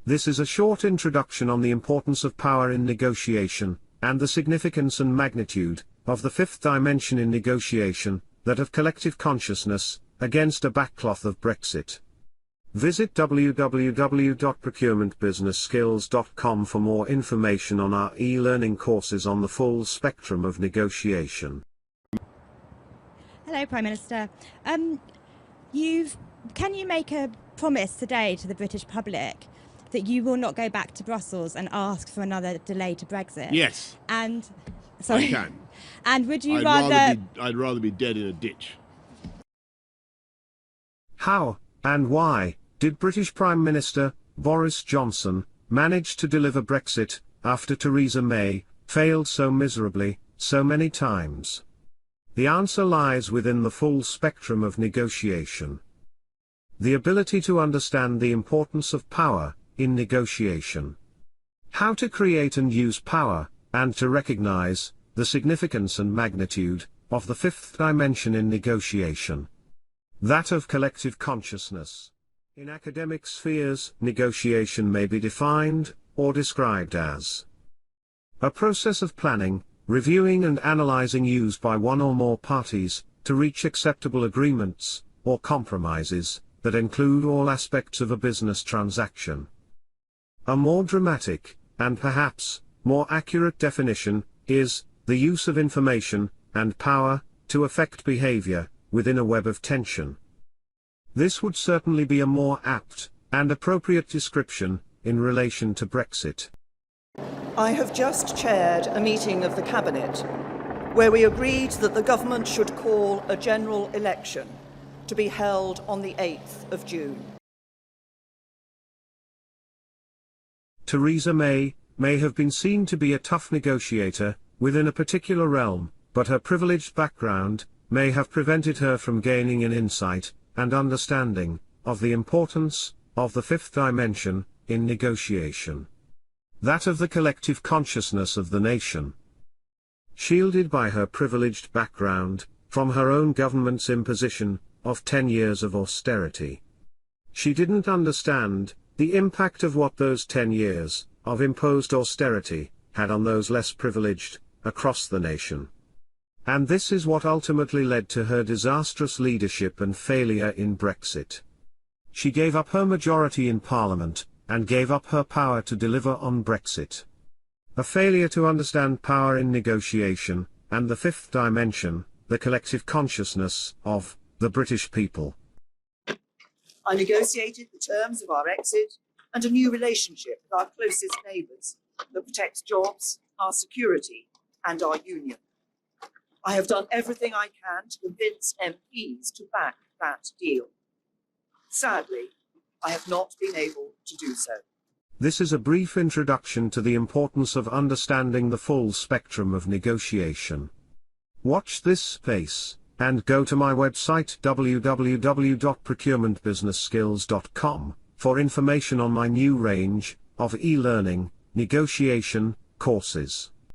This is a short introduction on the importance of power in negotiation, and the significance and magnitude of the fifth dimension in negotiation, that of collective consciousness, against a backcloth of Brexit. Visit www.procurementbusinessskills.com for more information on our e-learning courses on the full spectrum of negotiation. Hello, Prime Minister. Can you make a promise today to the British public that you will not go back to Brussels and ask for another delay to Brexit? Yes. And I can. And would you I'd rather be dead in a ditch. How, and why, did British Prime Minister Boris Johnson manage to deliver Brexit after Theresa May failed so miserably, so many times? The answer lies within the full spectrum of negotiation. The ability to understand the importance of power in negotiation. How to create and use power, and to recognize the significance and magnitude of the fifth dimension in negotiation. That of collective consciousness. In academic spheres, negotiation may be defined or described as a process of planning, reviewing and analyzing used by one or more parties to reach acceptable agreements or compromises that include all aspects of a business transaction. A more dramatic, and perhaps more accurate definition, is the use of information and power to affect behavior within a web of tension. This would certainly be a more apt and appropriate description in relation to Brexit. I have just chaired a meeting of the Cabinet where we agreed that the government should call a general election to be held on the 8th of June. Theresa May have been seen to be a tough negotiator within a particular realm, but her privileged background may have prevented her from gaining an insight and understanding of the importance of the fifth dimension in negotiation. That of the collective consciousness of the nation. Shielded by her privileged background from her own government's imposition of 10 years of austerity. She didn't understand the impact of what those 10 years of imposed austerity had on those less privileged across the nation. And this is what ultimately led to her disastrous leadership and failure in Brexit. She gave up her majority in Parliament, and gave up her power to deliver on Brexit. A failure to understand power in negotiation, and the fifth dimension, the collective consciousness of the British people. I negotiated the terms of our exit and a new relationship with our closest neighbours that protects jobs, our security, and our union. I have done everything I can to convince MPs to back that deal. Sadly, I have not been able to do so. This is a brief introduction to the importance of understanding the full spectrum of negotiation. Watch this space, and go to my website www.procurementbusinessskills.com for information on my new range of e-learning negotiation courses.